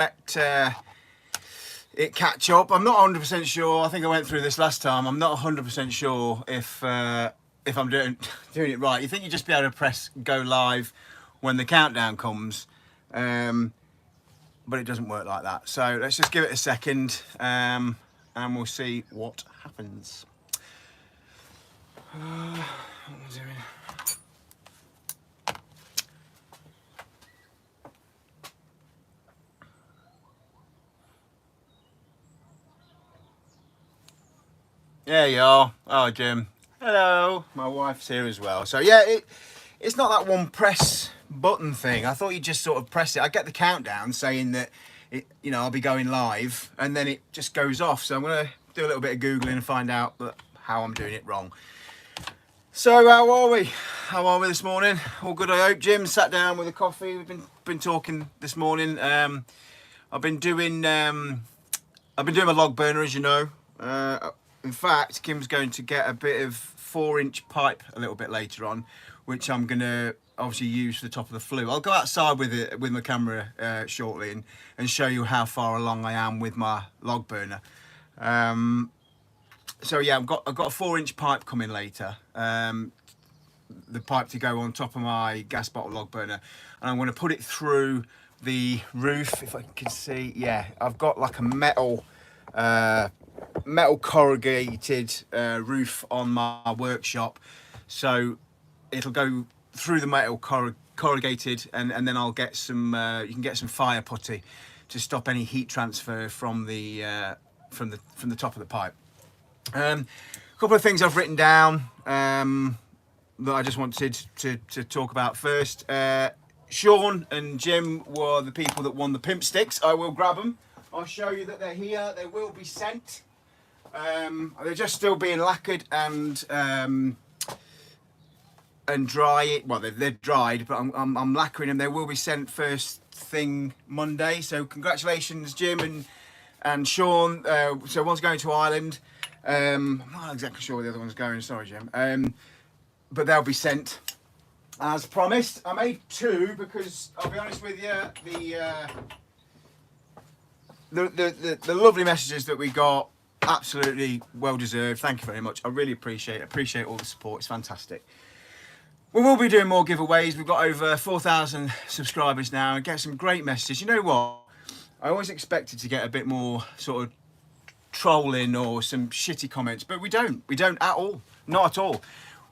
let it catch up. I'm not 100% sure. I think I went through this last time. I'm not 100% sure if I'm doing it right. You think you'd just be able to press go live when the countdown comes, but it doesn't work like that. So let's just give it a second, and we'll see what happens. What am I doing? There you are. Oh, Jim. Hello. My wife's here as well. So yeah, it's not that one press button thing. I thought you just sort of press it. I get the countdown saying that I'll be going live, and then it just goes off. So I'm gonna do a little bit of Googling and find out how I'm doing it wrong. So how are we? How are we this morning? All good, I hope. Jim sat down with a coffee. We've been talking this morning. I've been doing my log burner, as you know. In fact, Kim's going to get a bit of 4-inch pipe a little bit later on, which I'm going to obviously use for the top of the flue. I'll go outside with it with my camera shortly and show you how far along I am with my log burner. So yeah, I've got a 4-inch pipe coming later. The pipe to go on top of my gas bottle log burner, and I'm going to put it through the roof, if I can see. Yeah, I've got like a metal corrugated roof on my workshop, so it'll go through the metal corrugated, and then I'll get some you can get some fire putty to stop any heat transfer from the top of the pipe. A couple of things I've written down that I just wanted to talk about first. Sean and Jim were the people that won the pimp sticks. I will grab them. I'll show you that they're here. They will be sent. They're just still being lacquered and dry. Well, they're dried, but I'm lacquering them. They will be sent first thing Monday. So congratulations, Jim and Sean. So one's going to Ireland. I'm not exactly sure where the other one's going. Sorry, Jim. But they'll be sent as promised. I made 2 because I'll be honest with you, the lovely messages that we got, absolutely well deserved. Thank you very much. I really appreciate all the support. It's fantastic. We will be doing more giveaways. We've got over 4,000 subscribers now and get some great messages. You know what? I always expected to get a bit more sort of trolling or some shitty comments, but we don't at all. Not at all.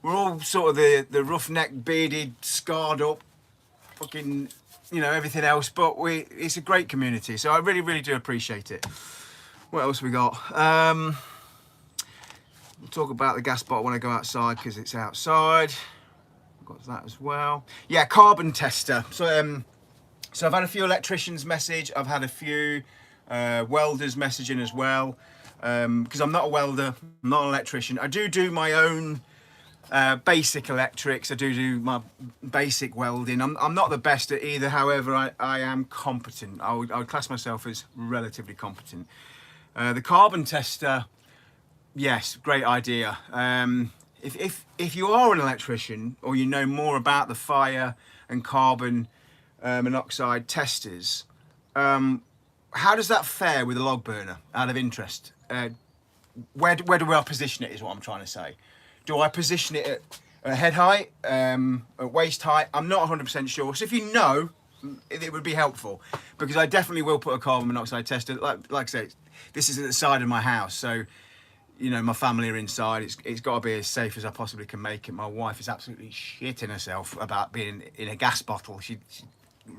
We're all sort of the roughneck, bearded, scarred up, fucking, everything else, but it's a great community, so I really, really do appreciate it. What else have we got? We'll talk about the gas bottle when I go outside, because it's outside. I've got that as well. Yeah, carbon tester. So I've had a few electricians message. I've had a few welders messaging as well, because I'm not a welder, I'm not an electrician. I do my own basic electrics. I do my basic welding. I'm not the best at either, however I am competent. I would class myself as relatively competent. The carbon tester, yes, great idea. If you are an electrician or you know more about the fire and carbon monoxide testers, how does that fare with a log burner, out of interest? Where do I position it is what I'm trying to say. Do I position it at head height, at waist height? I'm not 100% sure. So if you know, it would be helpful, because I definitely will put a carbon monoxide tester. Like I say, this is at the side of my house, so my family are inside. It's got to be as safe as I possibly can make it. My wife is absolutely shitting herself about being in a gas bottle. She's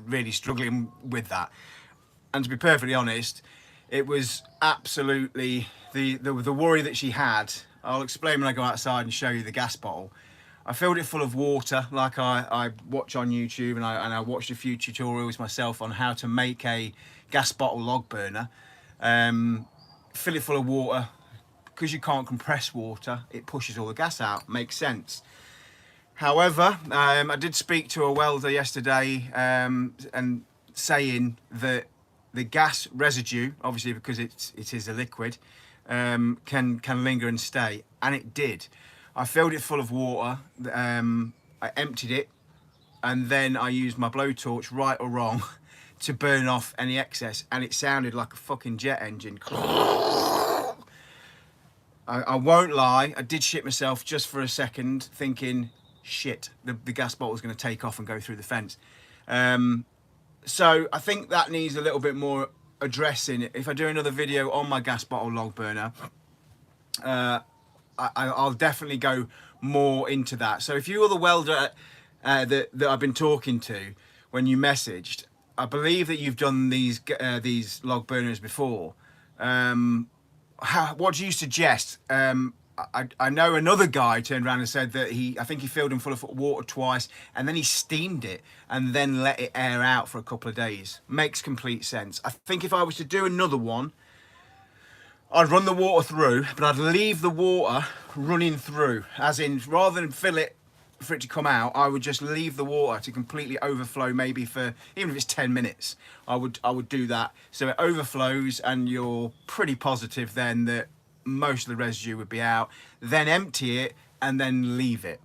really struggling with that. And to be perfectly honest, it was absolutely the worry that she had. I'll explain when I go outside and show you the gas bottle. I filled it full of water, like I watch on YouTube, and I watched a few tutorials myself on how to make a gas bottle log burner. Fill it full of water. Because you can't compress water, it pushes all the gas out. Makes sense. However, I did speak to a welder yesterday, and saying that the gas residue, obviously because it is a liquid, can linger and stay, and it did. I filled it full of water, I emptied it, and then I used my blowtorch, right or wrong, to burn off any excess, and it sounded like a fucking jet engine. I won't lie, I did shit myself just for a second, thinking, shit, the gas bottle's going to take off and go through the fence. So I think that needs a little bit more addressing. If I do another video on my gas bottle log burner, I'll definitely go more into that. So if you are the welder that I've been talking to when you messaged, I believe that you've done these log burners before. What do you suggest? I know another guy turned around and said that I think he filled them full of water twice, and then he steamed it and then let it air out for a couple of days. Makes complete sense. I think if I was to do another one, I'd run the water through, but I'd leave the water running through, as in, rather than fill it for it to come out, I would just leave the water to completely overflow, maybe for, even if it's 10 minutes, I would do that. So it overflows and you're pretty positive then that most of the residue would be out. Then empty it and then leave it.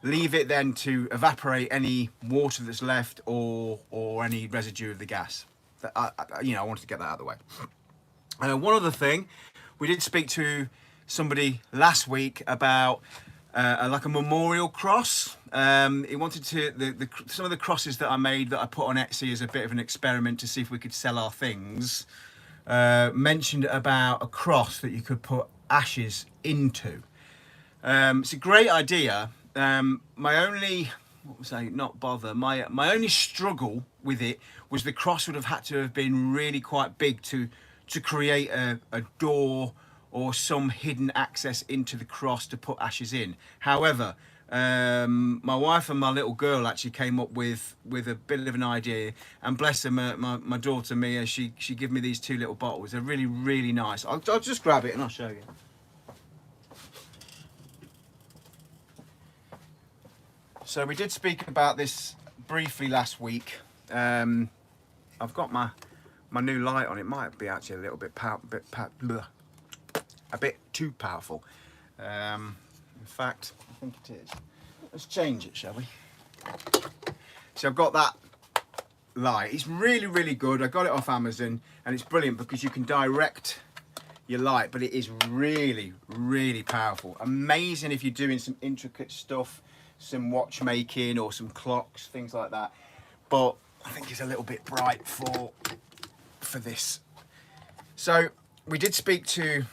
Leave it then to evaporate any water that's left or any residue of the gas. I wanted to get that out of the way. One other thing, we did speak to somebody last week about like a memorial cross. He wanted to some of the crosses that I made that I put on Etsy as a bit of an experiment to see if we could sell our things. Mentioned about a cross that you could put ashes into. It's a great idea. My only struggle with it was the cross would have had to have been really quite big to create a door or some hidden access into the cross to put ashes in. However, my wife and my little girl actually came up with a bit of an idea, and bless her, my daughter Mia, she gave me these 2 little bottles. They're really, really nice. I'll just grab it and I'll show you. So we did speak about this briefly last week. I've got my new light on. It might be actually a little bit a bit too powerful. In fact, I think it is. Let's change it, shall we? So I've got that light. It's really, really good. I got it off Amazon, and it's brilliant because you can direct your light, but it is really, really powerful. Amazing if you're doing some intricate stuff, some watchmaking or some clocks, things like that. But I think it's a little bit bright for this. So we did speak to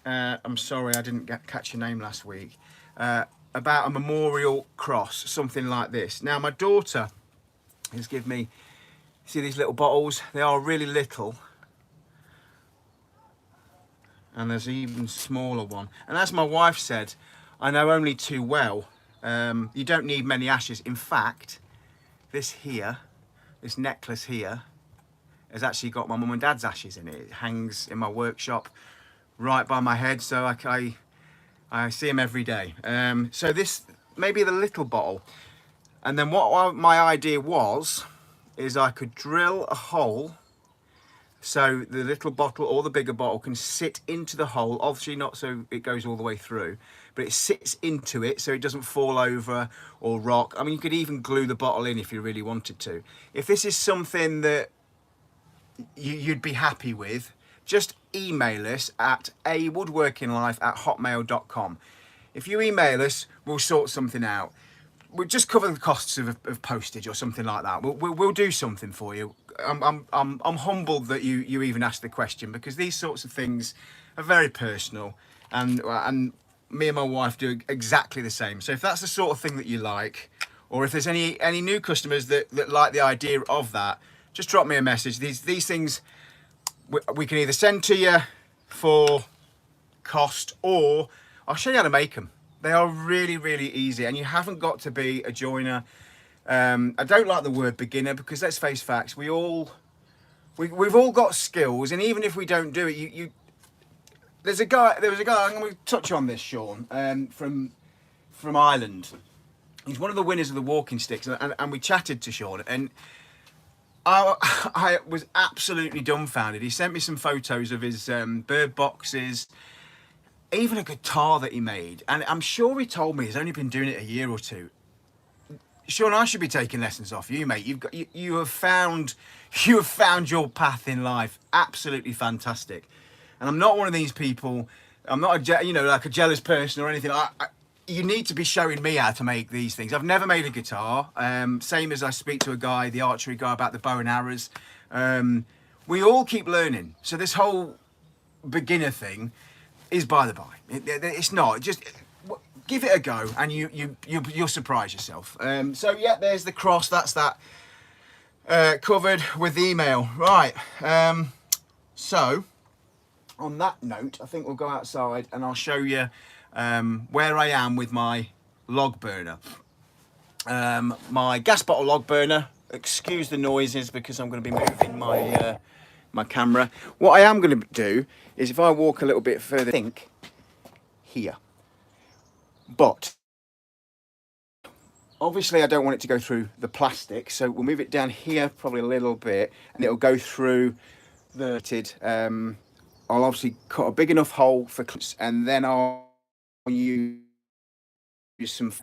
I'm sorry I didn't catch your name last week, about a memorial cross, something like this. Now my daughter has given me, see these little bottles, they are really little, and there's an even smaller one, and as my wife said, I know only too well, you don't need many ashes. In fact, this necklace here has actually got my mum and dad's ashes in it. It hangs in my workshop right by my head, so I see them every day. So this may be the little bottle, and then what my idea was is I could drill a hole so the little bottle or the bigger bottle can sit into the hole, obviously not so it goes all the way through, but it sits into it so it doesn't fall over or rock. I mean, you could even glue the bottle in if you really wanted to. If this is something that you'd be happy with, just email us at woodworkinglife@hotmail.com. If you email us, we'll sort something out. We'll just cover the costs of postage or something like that. We'll do something for you. I'm humbled that you even asked the question, because these sorts of things are very personal, and me and my wife do exactly the same. So if that's the sort of thing that you like, or if there's any new customers that like the idea of that, just drop me a message. These things we can either send to you for cost, or I'll show you how to make them. They are really, really easy, and you haven't got to be a joiner. I don't like the word beginner, because let's face facts, we've all got skills, and even if we don't do it, there was a guy, I'm going to touch on this, Sean, from Ireland. He's one of the winners of the walking sticks, and we chatted to Sean, and I was absolutely dumbfounded. He sent me some photos of his bird boxes, even a guitar that he made, and I'm sure he told me he's only been doing it a year or two. Sean, I should be taking lessons off you, mate. You have found your path in life. Absolutely fantastic. And I'm not one of these people. I'm not like a jealous person or anything. You need to be showing me how to make these things. I've never made a guitar. Same as I speak to a guy, the archery guy, about the bow and arrows. We all keep learning. So this whole beginner thing is by the by. It's not. Just give it a go, and you'll surprise yourself. So yeah, there's the cross. That's that covered with email. Right. So on that note, I think we'll go outside and I'll show you where I am with my log burner. My gas bottle log burner. Excuse the noises because I'm going to be moving my camera. What I am going to do is, if I walk a little bit further, think here. But obviously I don't want it to go through the plastic, so we'll move it down here probably a little bit, and it'll go through the I'll obviously cut a big enough hole for, and then I'll use some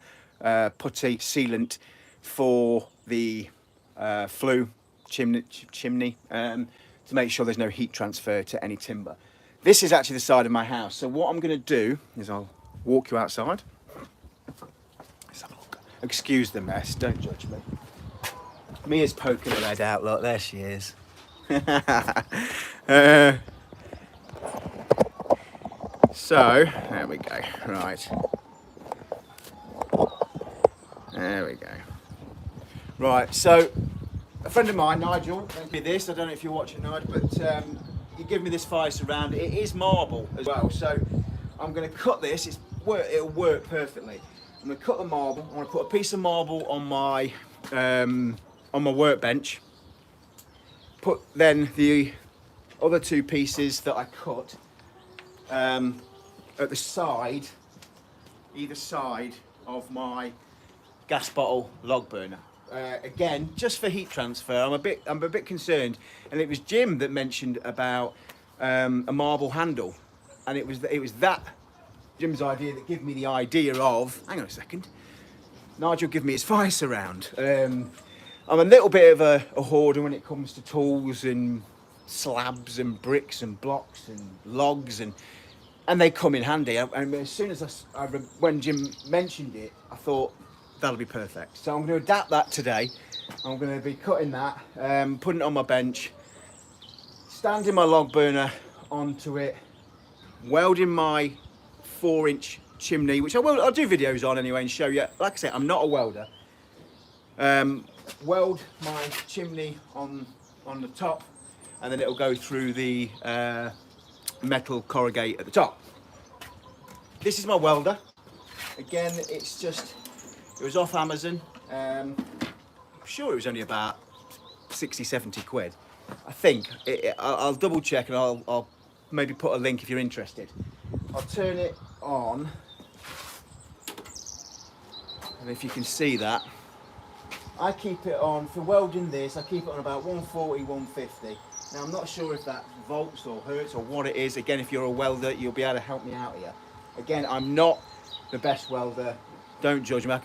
putty sealant for the flue chimney to make sure there's no heat transfer to any timber. This is actually the side of my house, so what I'm going to do is I'll walk you outside. Let's have a look. Excuse the mess, don't judge me. Mia's poking her head out, look, there she is. So, there we go, right. There we go. Right, so a friend of mine, Nigel, sent me this. I don't know if you're watching, Nigel, but he gave me this fire surround. It is marble as well, so I'm going to cut this. It'll work perfectly. I'm going to cut the marble. I'm going to put a piece of marble on my workbench. Put then the other two pieces that I cut at the side, either side of my gas bottle log burner. Again, just for heat transfer. I'm a bit concerned, and it was Jim that mentioned about a marble handle, and it was that Jim's idea that gave me the idea of. Hang on a second, Nigel give me his fire surround. I'm a little bit of a hoarder when it comes to tools and slabs and bricks and blocks and logs, and they come in handy. And as soon as when Jim mentioned it, I thought that'll be perfect. So I'm going to adapt that today. I'm going to be cutting that, putting it on my bench, standing my log burner onto it, welding my 4-inch chimney, which I'll do videos on anyway and show you. Like I said, I'm not a welder. Weld my chimney on the top, and then it'll go through the metal corrugate at the top. This is my welder. Again, it was off Amazon. I'm sure it was only about 60-70 quid. I think. I'll double check, and I'll maybe put a link if you're interested. I'll turn it on, and if you can see that, I keep it on, for welding this, I keep it on about 140, 150. Now, I'm not sure if that volts or hertz or what it is. Again, if you're a welder, you'll be able to help me out here. Again, I'm not the best welder. Don't judge me.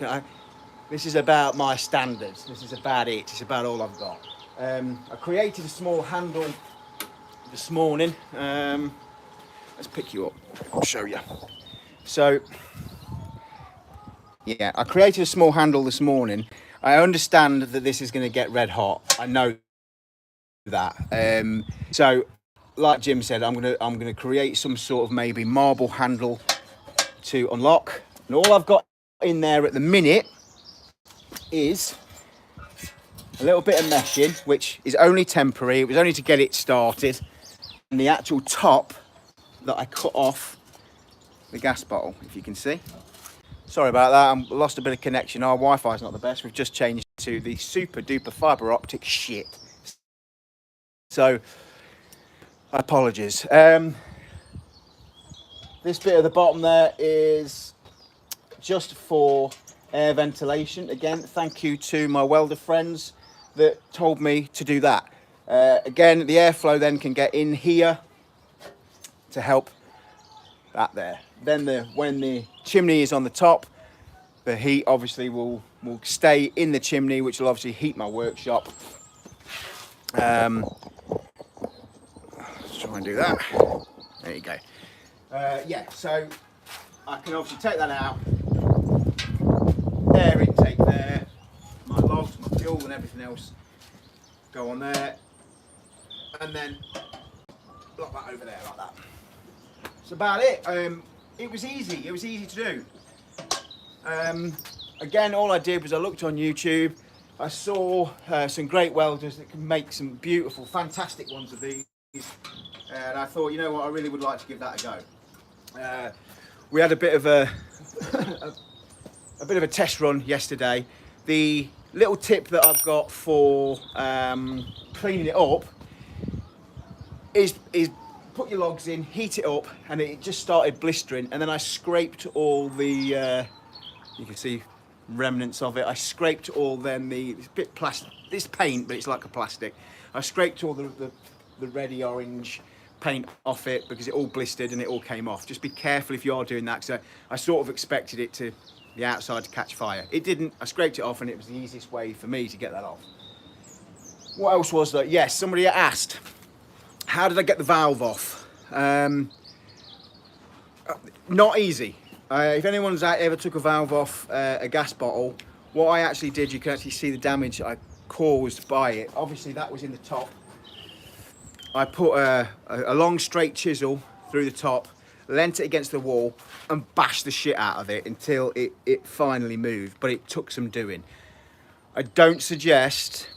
This is about my standards. This is about it. It's about all I've got. I created a small handle this morning. Let's pick you up. I'll show you. So, yeah, I created a small handle this morning. I understand that this is going to get red hot. I know that. So, like Jim said, I'm gonna create some sort of maybe marble handle to unlock. And all I've got in there at the minute is a little bit of meshing, which is only temporary. It was only to get it started. And the actual top that I cut off the gas bottle, if you can see. Sorry about that, I lost a bit of connection. Our Wi-Fi is not the best. We've just changed to the super duper fibre optic shit. So, apologies. This bit at the bottom there is just for air ventilation. Again, thank you to my welder friends that told me to do that. Again, the airflow then can get in here to help that there. Then when the chimney is on the top, The heat obviously will stay in the chimney, which will obviously heat my workshop. Let's try and do that. There you go. Yeah, so I can obviously take that out. Air intake there. My logs, my fuel and everything else go on there. And then block that over there like that. That's about it. It was easy to do. Again, all I did was I looked on YouTube. I saw some great welders that can make some beautiful, fantastic ones of these. And I thought, you know what, I really would like to give that a go. We had a bit of a test run yesterday. The little tip that I've got for cleaning it up is put your logs in, heat it up, and it just started blistering. And then I scraped all the, you can see remnants of it. I scraped all then it's a bit plastic. This paint, but it's like a plastic. I scraped all the reddy orange paint off it because it all blistered and it all came off. Just be careful if you are doing that, because I sort of expected it to, the outside to catch fire. It didn't. I scraped it off and it was the easiest way for me to get that off. What else was there? Yes, somebody asked, how did I get the valve off? Not easy. If anyone's ever took a valve off a gas bottle, what I actually did, you can actually see the damage I caused by it. Obviously that was in the top. I put a long straight chisel through the top, leant it against the wall and bashed the shit out of it until it finally moved, but it took some doing. I don't suggest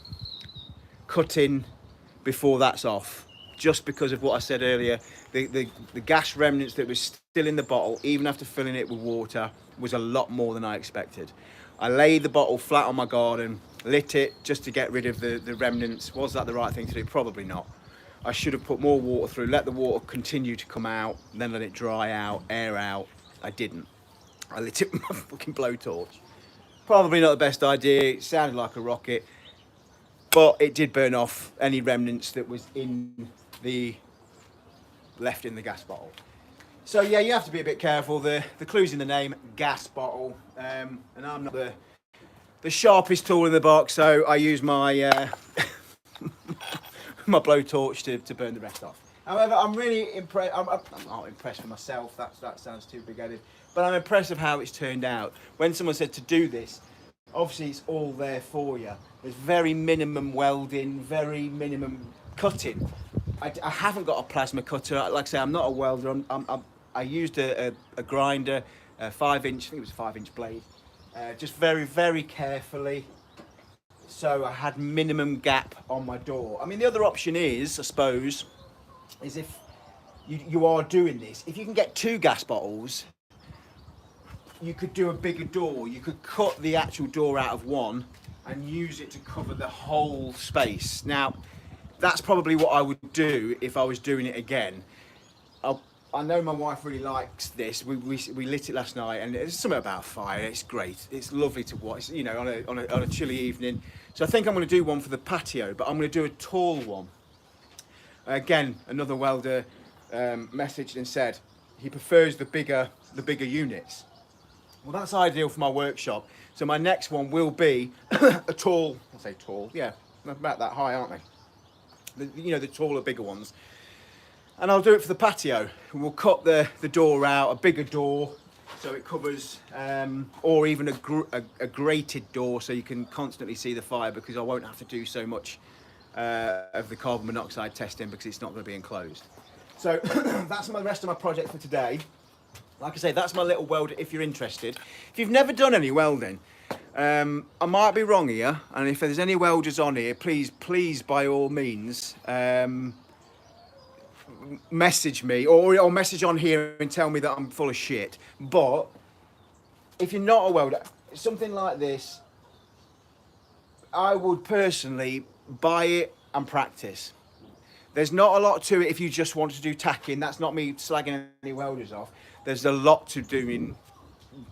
cutting before that's off, just because of what I said earlier. The gas remnants that was still in the bottle, even after filling it with water, was a lot more than I expected. I laid the bottle flat on my garden, lit it just to get rid of the remnants. Was that the right thing to do? Probably not. I should have put more water through, let the water continue to come out, then let it dry out, air out. I didn't. I lit it with my fucking blowtorch. Probably not the best idea. It sounded like a rocket, but it did burn off any remnants that was left in the gas bottle. So yeah, you have to be a bit careful. The clue's in the name, gas bottle. And I'm not the sharpest tool in the box, so I use my my blowtorch to burn the rest off. However, I'm really impressed. I'm not impressed with myself. That sounds too big-headed. But I'm impressed with how it's turned out. When someone said to do this, obviously it's all there for you. There's very minimum welding, very minimum cutting. I haven't got a plasma cutter. Like I say, I'm not a welder. I used a grinder, a 5-inch, I think it was a 5-inch blade, just very, very carefully. So I had minimum gap on my door. I mean, the other option is, I suppose, is if you are doing this, if you can get 2 gas bottles, you could do a bigger door. You could cut the actual door out of one and use it to cover the whole space. Now, that's probably what I would do if I was doing it again. I know my wife really likes this. We lit it last night, and there's something about fire. It's great. It's lovely to watch, you know, on a chilly evening. So I think I'm going to do one for the patio, but I'm going to do a tall one. Again, another welder messaged and said he prefers the bigger units. Well, that's ideal for my workshop. So my next one will be a tall. I say tall, yeah, about that high, aren't they? You know, the taller, bigger ones. And I'll do it for the patio. We'll cut the door out, a bigger door, so it covers, or even a grated door, so you can constantly see the fire, because I won't have to do so much of the carbon monoxide testing, because it's not going to be enclosed. So that's the rest of my project for today. Like I say, that's my little welder if you're interested. If you've never done any welding, I might be wrong here, and if there's any welders on here, please by all means, message me or message on here and tell me that I'm full of shit. But if you're not a welder, something like this, I would personally buy it and practice. There's not a lot to it if you just want to do tacking. That's not me slagging any welders off. There's a lot to doing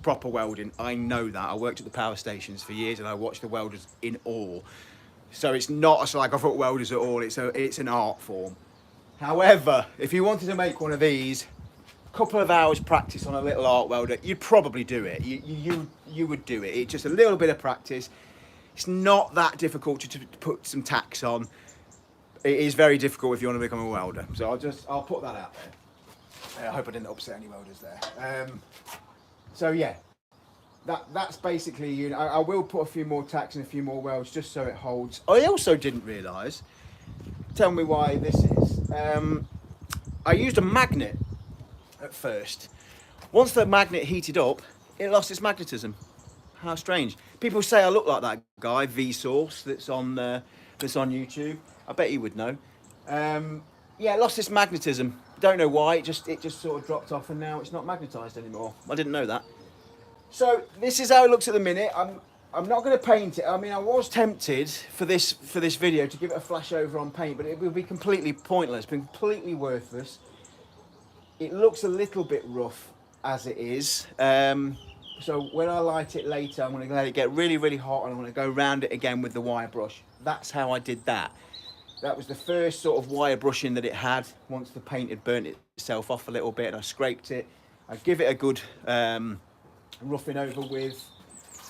proper welding. I know that. I worked at the power stations for years and I watched the welders in awe. So it's not a slag off at welders at all. It's an art form. However, if you wanted to make one of these, couple of hours practice on a little arc welder, you'd probably do it. You would do it. It's just a little bit of practice. It's not that difficult to put some tacks on. It is very difficult if you want to become a welder. So I'll put that out there. I hope I didn't upset any welders there. So yeah, that's basically, you know, I will put a few more tacks and a few more welds just so it holds. I also didn't realise, tell me why this is, I used a magnet at first. Once the magnet heated up, it lost its magnetism. How strange. People say I look like that guy, Vsauce, that's on YouTube. I bet you would know. Yeah, it lost its magnetism. Don't know why, it just sort of dropped off and now it's not magnetised anymore. I didn't know that. So this is how it looks at the minute. I'm not going to paint it. I mean, I was tempted for this video to give it a flash over on paint, but it will be completely pointless, completely worthless. It looks a little bit rough as it is. So when I light it later, I'm going to let it get really, really hot and I'm going to go round it again with the wire brush. That's how I did that. That was the first sort of wire brushing that it had once the paint had burnt itself off a little bit and I scraped it. I give it a good roughing over with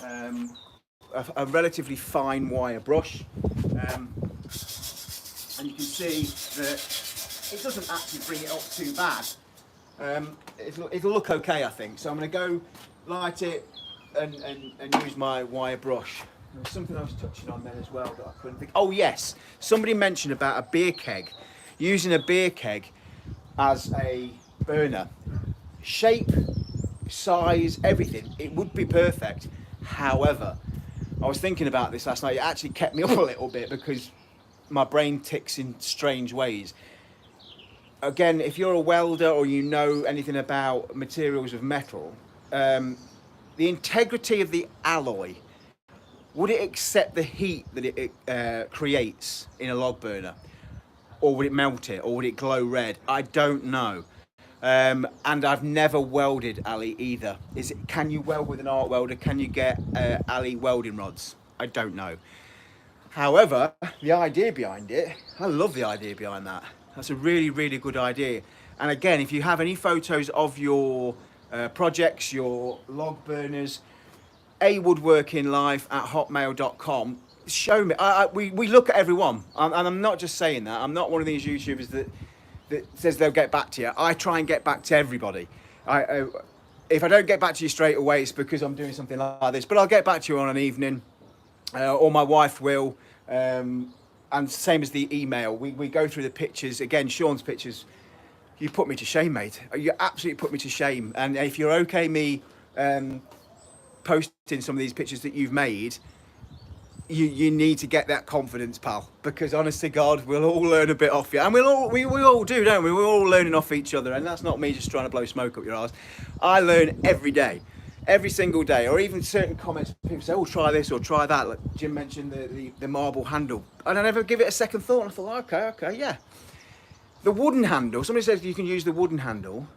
a relatively fine wire brush. And you can see that it doesn't actually bring it up too bad. It'll look okay, I think. So I'm going to go light it and use my wire brush. There was something I was touching on then as well that I couldn't think. Oh yes, somebody mentioned about a beer keg, using a beer keg as a burner. Shape, size, everything, it would be perfect. However, I was thinking about this last night. It actually kept me up a little bit because my brain ticks in strange ways. Again, if you're a welder or you know anything about materials of metal, the integrity of the alloy, would it accept the heat that it creates in a log burner? Or would it melt it? Or would it glow red? I don't know. And I've never welded Ali either. Can you weld with an arc welder? Can you get Ali welding rods? I don't know. However, the idea behind it, I love the idea behind that. That's a really, really good idea. And again, if you have any photos of your projects, your log burners, woodworkinglife@hotmail.com, show me. We look at everyone, and I'm not just saying that. I'm not one of these YouTubers that says they'll get back to you. I try and get back to everybody. If I don't get back to you straight away, it's because I'm doing something like this, but I'll get back to you on an evening, or my wife will, and same as the email. We go through the pictures. Again, Sean's pictures, you put me to shame, mate. You absolutely put me to shame. And if you're okay me posting some of these pictures that you've made, you need to get that confidence, pal, because honest to God, we'll all learn a bit off you, and we all do, don't we? We're all learning off each other, and that's not me just trying to blow smoke up your arse. I learn every day, every single day, or even certain comments. People say, "Oh, try this or try that." Like Jim mentioned the marble handle, and I never give it a second thought. And I thought, okay, yeah. The wooden handle. Somebody says you can use the wooden handle.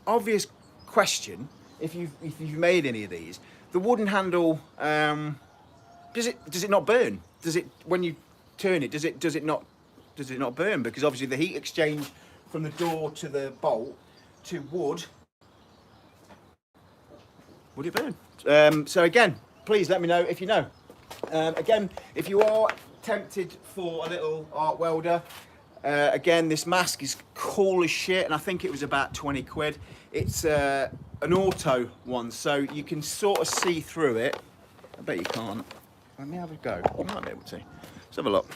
Obvious question. If you've made any of these, the wooden handle. Does it not burn? Does it, when you turn it, does it not burn? Because obviously the heat exchange from the door to the bolt to wood, would it burn? So again, please let me know if you know. Again, if you are tempted for a little arc welder, again, this mask is cool as shit, and I think it was about 20 quid. It's an auto one, so you can sort of see through it. I bet you can't. Let me have a go. You might be able to. Let's have a look.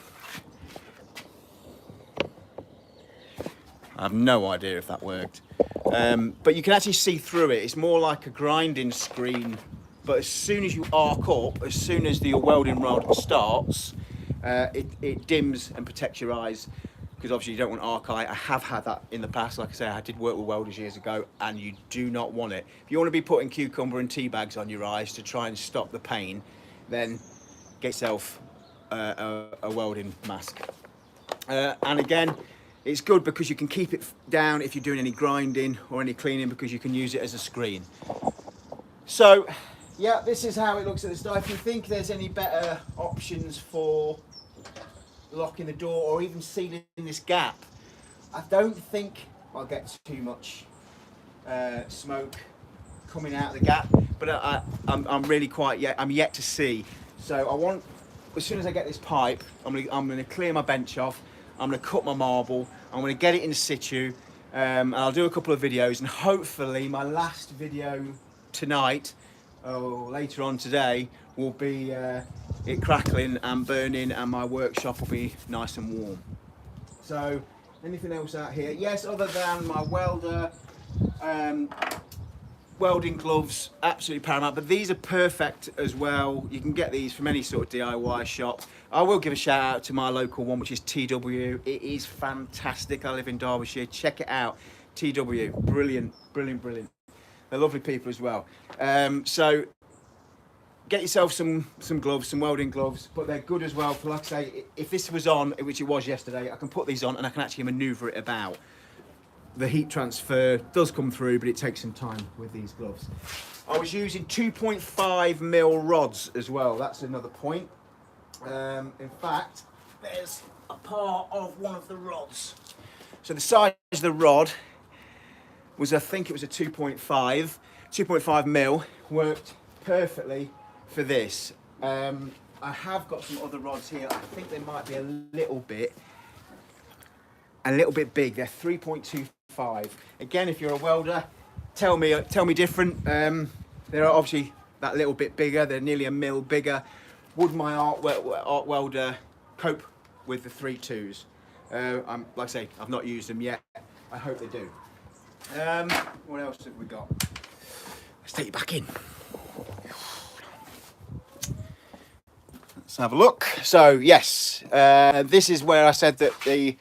I have no idea if that worked. But you can actually see through it. It's more like a grinding screen. But as soon as you arc up, as soon as the welding rod starts, it dims and protects your eyes. Because obviously you don't want arc eye. I have had that in the past. Like I say, I did work with welders years ago, and you do not want it. If you want to be putting cucumber and tea bags on your eyes to try and stop the pain, then get yourself a welding mask. And again, it's good because you can keep it down if you're doing any grinding or any cleaning, because you can use it as a screen. So yeah, this is how it looks at the start. If you think there's any better options for locking the door or even sealing this gap, I don't think I'll get too much smoke coming out of the gap, but I'm really I'm yet to see. So I want, as soon as I get this pipe, I'm gonna clear my bench off. I'm gonna cut my marble. I'm gonna get it in situ, and I'll do a couple of videos, and hopefully my last video tonight or later on today will be it crackling and burning, and my workshop will be nice and warm. So anything else out here? Yes, other than my welder, welding gloves, absolutely paramount, but these are perfect as well. You can get these from any sort of DIY shop. I will give a shout out to my local one, which is TW. It is fantastic. I live in Derbyshire. Check it out. TW, brilliant, brilliant, brilliant. They're lovely people as well. So get yourself some gloves, some welding gloves, but they're good as well for, like I say, if this was on, which it was yesterday, I can put these on and I can actually maneuver it about. The heat transfer does come through, but it takes some time with these gloves. I was using 2.5mm rods as well. That's another point. In fact, there's a part of one of the rods. So the size of the rod was, I think it was a 2.5mm, worked perfectly for this. I have got some other rods here. I think they might be a little bit big. They're 3.25. Again, if you're a welder, tell me different. They're obviously that little bit bigger. They're nearly a mil bigger. Would my arc welder cope with the 3.2s? Like I say, I've not used them yet. I hope they do. What else have we got? Let's take you back in. Let's have a look. So yes, this is where I said that the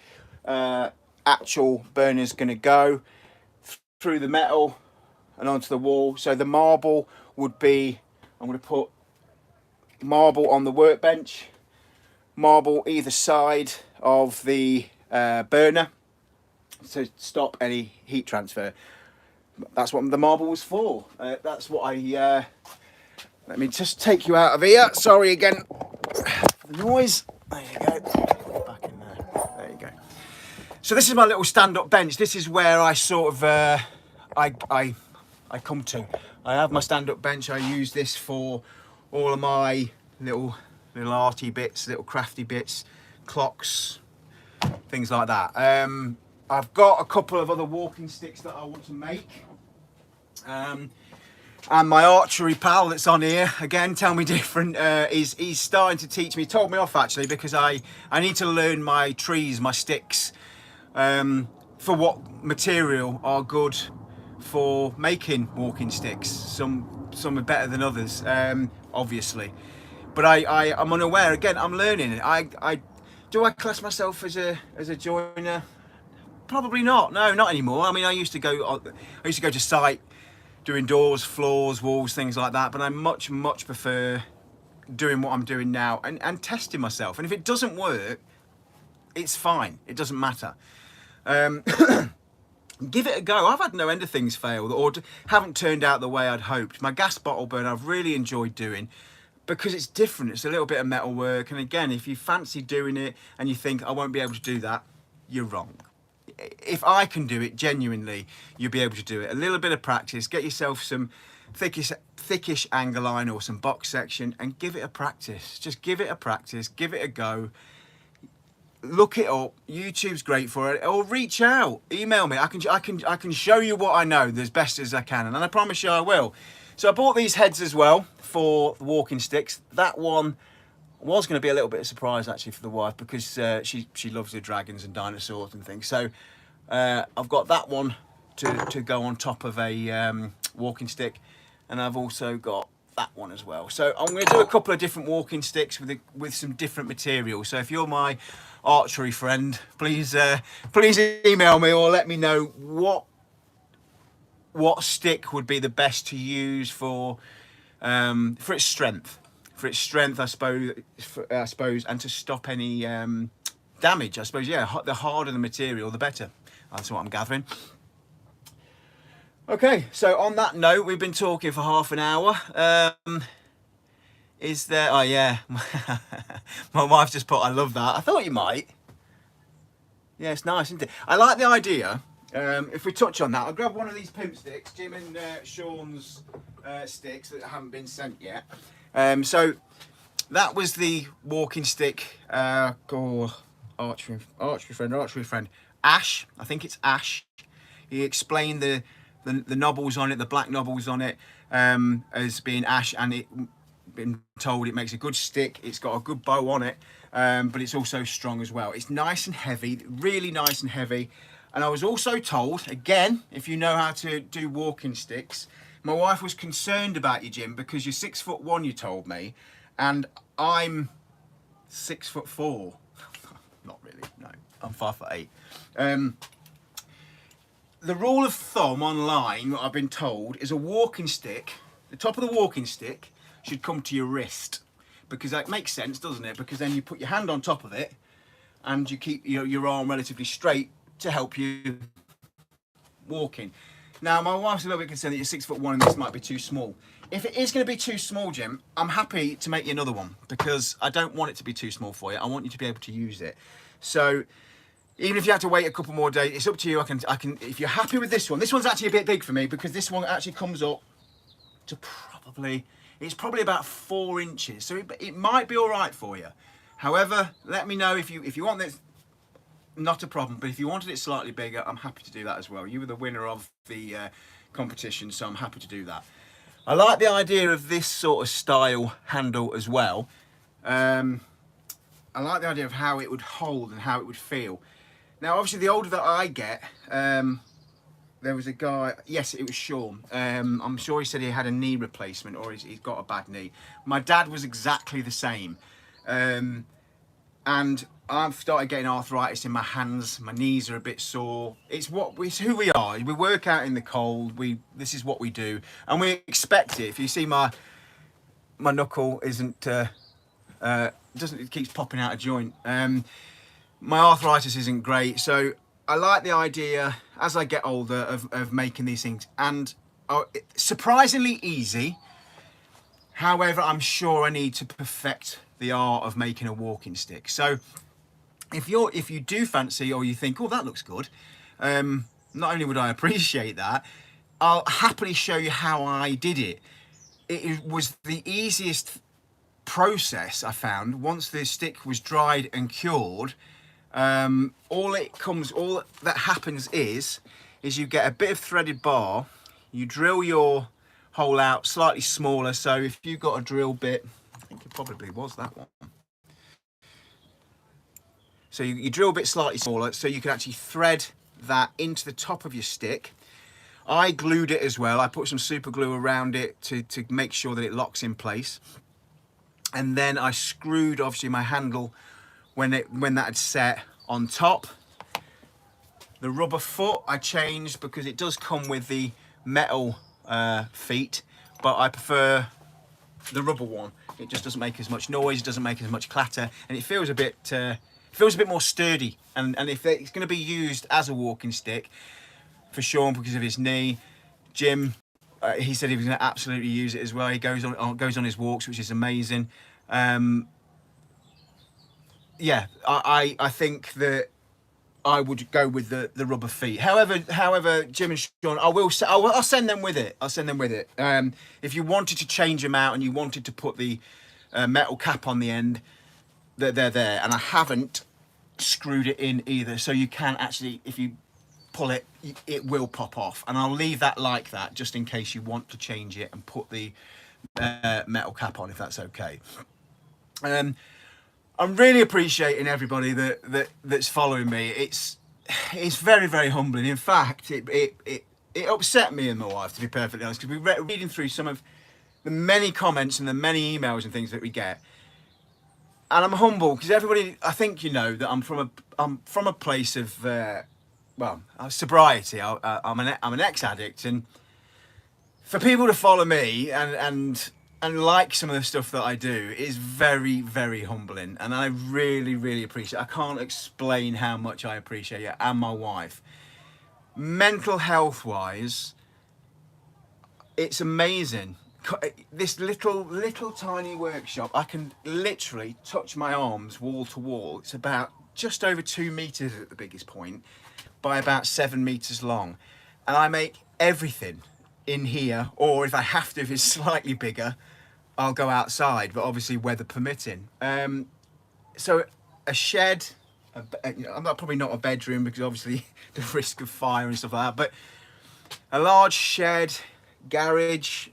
actual burner is going to go through the metal and onto the wall. So the marble would be, I'm going to put marble on the workbench, marble either side of the burner to stop any heat transfer. That's what the marble was for. That's what I let me just take you out of here. Sorry again for the noise. There you go. Back in there. There you go. So this is my little stand-up bench. This is where I sort of I come to. I have my stand-up bench. I use this for all of my little arty bits, little crafty bits, clocks, things like that. I've got a couple of other walking sticks that I want to make. And my archery pal that's on here, again, tell me different, he's starting to teach me, told me off actually, because I need to learn my trees, my sticks, for what material are good for making walking sticks. Some are better than others, obviously. But I'm unaware, again, I'm learning. Do I class myself as a joiner? Probably not, no, not anymore. I mean, I used to go to site, doing doors, floors, walls, things like that, but I much prefer doing what I'm doing now and testing myself. And if it doesn't work, it's fine, it doesn't matter. Give it a go. I've had no end of things fail or haven't turned out the way I'd hoped. My gas bottle burner I've really enjoyed doing because it's different. It's a little bit of metal work, and again, if you fancy doing it and you think I won't be able to do that, you're wrong. If I can do it, genuinely, you'll be able to do it. A little bit of practice, get yourself some thickish angle line or some box section and give it a practice. Just give it a practice, give it a go. Look it up. YouTube's great for it. Or reach out, email me. I can show you what I know as best as I can, and I promise you I will. So I bought these heads as well for the walking sticks. That one was going to be a little bit of a surprise actually for the wife because she loves the dragons and dinosaurs and things. So I've got that one to go on top of a walking stick, and I've also got that one as well. So I'm going to do a couple of different walking sticks with some different materials. So if you're my archery friend, please email me or let me know what stick would be the best to use for its strength. For its strength, I suppose, and to stop any damage. I suppose, yeah. The harder the material, the better. That's what I'm gathering. Okay, so on that note, we've been talking for half an hour. Is there? Oh yeah, my wife just put. I love that. I thought you might. Yeah, it's nice, isn't it? I like the idea if we touch on that, I'll grab one of these pimp sticks, Jim and Sean's sticks that haven't been sent yet. So that was the walking stick, archery friend, Ash. I think it's Ash. He explained the knobbles on it, the black knobbles on it, as being Ash, and it been told it makes a good stick. It's got a good bow on it, but it's also strong as well. It's nice and heavy, really nice and heavy. And I was also told, again, if you know how to do walking sticks, my wife was concerned about you, Jim, because you're 6'1", you told me, and I'm 6'4". Not really, no, I'm 5'8". The rule of thumb online, what I've been told, is a walking stick, the top of the walking stick should come to your wrist, because that makes sense, doesn't it? Because then you put your hand on top of it and you keep your arm relatively straight to help you walking. Now, my wife's a little bit concerned that you're 6'1" and this might be too small. If it is going to be too small, Jim, I'm happy to make you another one, because I don't want it to be too small for you. I want you to be able to use it. So even if you have to wait a couple more days, it's up to you. I can. If you're happy with this one's actually a bit big for me, because this one actually comes up to it's probably about 4 inches. So it might be all right for you. However, let me know if you want this. Not a problem, but if you wanted it slightly bigger, I'm happy to do that as well. You were the winner of the competition, so I'm happy to do that. I like the idea of this sort of style handle as well. I like the idea of how it would hold and how it would feel. Now, obviously, the older that I get, there was a guy, yes, it was Sean. I'm sure he said he had a knee replacement, or he's got a bad knee. My dad was exactly the same. And I've started getting arthritis in my hands. My knees are a bit sore. It's who we are. We work out in the cold. This is what we do, and we expect it. If you see my knuckle isn't it keeps popping out of joint. My arthritis isn't great, so I like the idea as I get older of making these things, and surprisingly easy. However, I'm sure I need to perfect the art of making a walking stick. So if you do fancy, or you think, oh, that looks good, not only would I appreciate that, I'll happily show you how I did it. It was the easiest process I found. Once the stick was dried and cured, all that happens is you get a bit of threaded bar, you drill your hole out slightly smaller. So if you've got a drill bit, I think it probably was that one. So you drill a bit slightly smaller so you can actually thread that into the top of your stick. I glued it as well. I put some super glue around it to make sure that it locks in place. And then I screwed, obviously, my handle when that had set on top. The rubber foot I changed because it does come with the metal feet, but I prefer the rubber one. It just doesn't make as much noise, it doesn't make as much clatter, and it feels a bit more sturdy. And if it's going to be used as a walking stick for Sean because of his knee, Jim, he said he was going to absolutely use it as well. He goes on his walks, which is amazing. Yeah, I think that I would go with the rubber feet. However, Jim and Sean, I'll send them with it. I'll send them with it. If you wanted to change them out and you wanted to put the metal cap on the end, they're there. And I haven't screwed it in either, so you can actually, if you pull it, it will pop off. And I'll leave that like that just in case you want to change it and put the metal cap on, if that's okay. I'm really appreciating everybody that's following me. It's very, very humbling. In fact, it upset me and my wife, to be perfectly honest, because we're reading through some of the many comments and the many emails and things that we get, and I'm humble because everybody, I think you know that I'm from a place of sobriety. I'm an ex-addict, and for people to follow me and like some of the stuff that I do is very, very humbling, and I really, really appreciate it. I can't explain how much I appreciate it, and my wife. Mental health wise, it's amazing. This little tiny workshop, I can literally touch my arms wall to wall. It's about just over 2 meters at the biggest point, by about 7 meters long, and I make everything in here, or if I have to, if it's slightly bigger, I'll go outside, but obviously weather permitting. So a shed, I'm not, probably not a bedroom because obviously the risk of fire and stuff like that, but a large shed, garage,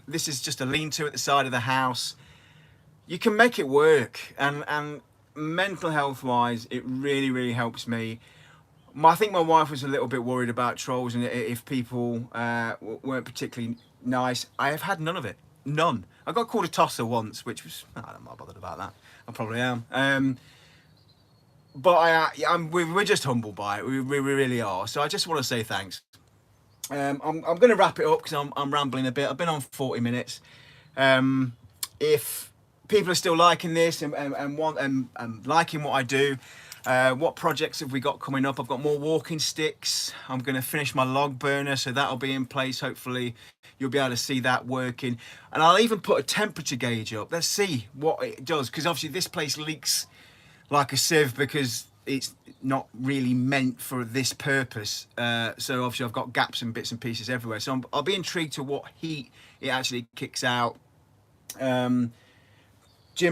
this is just a lean-to at the side of the house. You can make it work, and mental health wise, it really, really helps me. I think my wife was a little bit worried about trolls and if people weren't particularly nice. I have had none of it. None. I got called a tosser once, which was, I'm not bothered about that. I probably am. But we're just humbled by it. We really are. So I just want to say thanks. I'm going to wrap it up because I'm rambling a bit. I've been on 40 minutes. If people are still liking this and liking what I do, what projects have we got coming up? I've got more walking sticks. I'm going to finish my log burner, so that'll be in place. Hopefully you'll be able to see that working, and I'll even put a temperature gauge up. Let's see what it does, because obviously this place leaks like a sieve because it's not really meant for this purpose. So obviously I've got gaps and bits and pieces everywhere, so I'll be intrigued to what heat it actually kicks out. Jim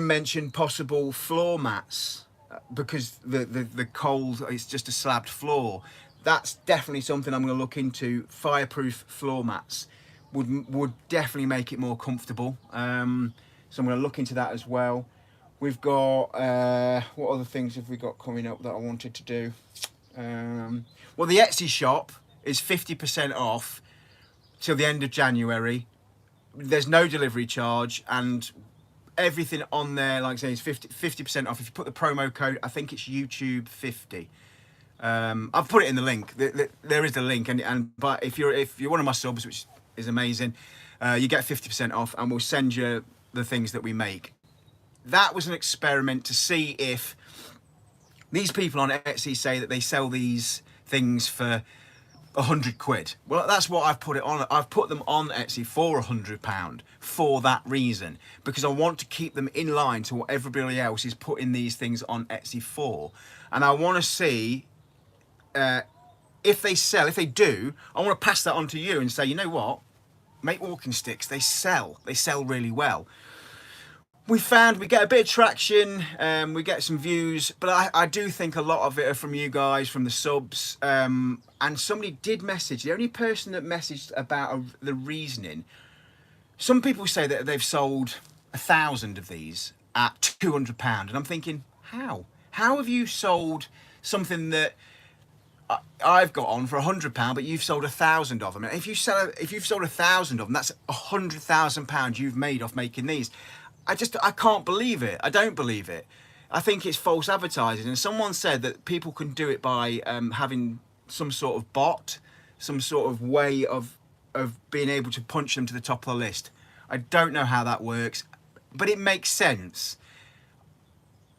mentioned possible floor mats, because the cold, it's just a slabbed floor. That's definitely something I'm going to look into. Fireproof floor mats would definitely make it more comfortable. So I'm going to look into that as well. We've got what other things have we got coming up that I wanted to do? Well, the Etsy shop is 50% off till the end of January. There's no delivery charge, and everything on there, like I say, is 50% off. If you put the promo code, I think it's YouTube 50. I've put it in the link. There is the link, but if you're one of my subs, which is amazing, you get 50% off, and we'll send you the things that we make. That was an experiment to see if these people on Etsy say that they sell these things for 100 quid. Well, that's what I've put it on. I've put them on Etsy for £100 for that reason, because I want to keep them in line to what everybody else is putting these things on Etsy for. And I want to see if they sell. If they do, I want to pass that on to you and say, you know what, make walking sticks. They sell really well. We found we get a bit of traction, we get some views, but I do think a lot of it are from you guys, from the subs. And somebody did message, the only person that messaged about the reasoning. Some people say that they've sold 1,000 of these at £200, and I'm thinking, how? How have you sold something that I've got on for £100, but you've sold 1,000 of them? And if you've sold 1,000 of them, that's £100,000 you've made off making these. I can't believe it. I don't believe it. I think it's false advertising. And someone said that people can do it by having some sort of bot, some sort of way of being able to punch them to the top of the list. I don't know how that works, but it makes sense.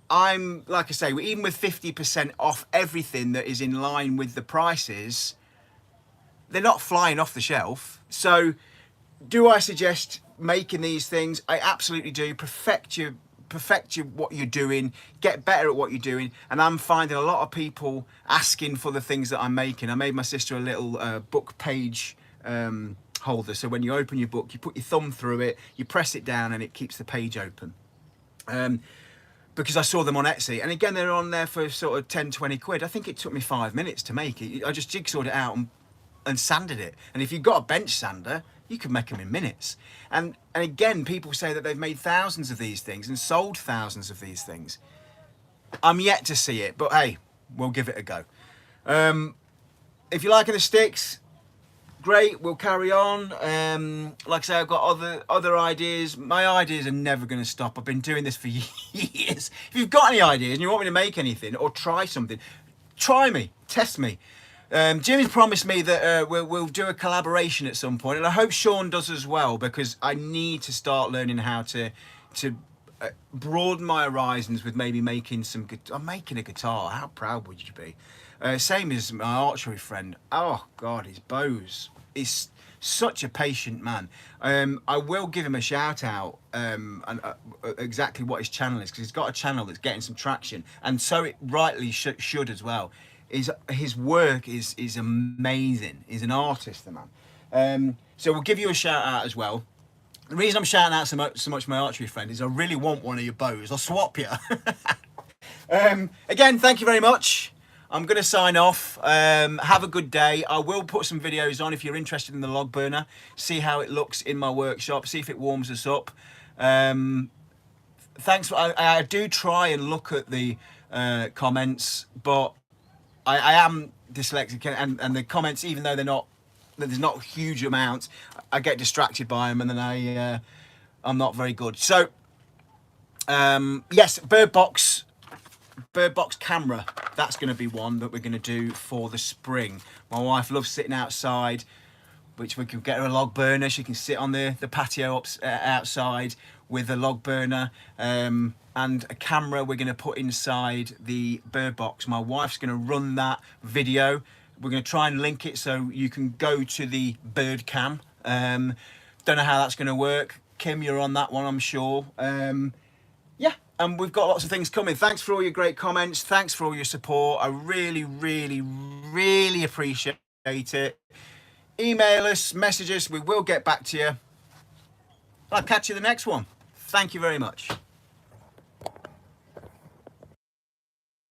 Like I say, even with 50% off everything that is in line with the prices, they're not flying off the shelf. So do I suggest making these things? I absolutely do. Perfect what you're doing, get better at what you're doing. And I'm finding a lot of people asking for the things that I'm making. I made my sister a little book page holder, so when you open your book, you put your thumb through it, you press it down, and it keeps the page open. Because I saw them on Etsy, and again, they're on there for sort of 10-20 quid. I think it took me 5 minutes to make it. I just jigsawed it out and sanded it. And if you've got a bench sander, you can make them in minutes. And again, people say that they've made thousands of these things and sold thousands of these things. I'm yet to see it, but hey, we'll give it a go. If you're liking the sticks, great, we'll carry on. Like I say, I've got other ideas. My ideas are never going to stop. I've been doing this for years. If you've got any ideas and you want me to make anything or try something, try me, test me. Jimmy's promised me that we'll do a collaboration at some point, and I hope Sean does as well, because I need to start learning how to broaden my horizons with maybe making some. I'm making a guitar. How proud would you be? Same as my archery friend. Oh God, his bows. He's such a patient man. I will give him a shout out and exactly what his channel is, because he's got a channel that's getting some traction, and so it rightly should as well. his work is amazing. He's an artist, the man. So we'll give you a shout out as well. The reason I'm shouting out so much my archery friend is I really want one of your bows. I'll swap you. Again, thank you very much. I'm going to sign off. Have a good day. I will put some videos on if you're interested in the log burner. See how it looks in my workshop. See if it warms us up. Thanks. I do try and look at the comments, but I am dyslexic, and the comments, even though there's not huge amounts, I get distracted by them, and then I'm not very good. So yes, bird box camera, that's going to be one that we're going to do for the spring. My wife loves sitting outside, which we can get her a log burner. She can sit on the patio outside with a log burner, and a camera we're going to put inside the bird box. My wife's going to run that video. We're going to try and link it so you can go to the bird cam. Don't know how that's going to work. Kim, you're on that one, I'm sure. Yeah, and we've got lots of things coming. Thanks for all your great comments. Thanks for all your support. I really, really, really appreciate it. Email us, message us. We will get back to you. I'll catch you in the next one. Thank you very much.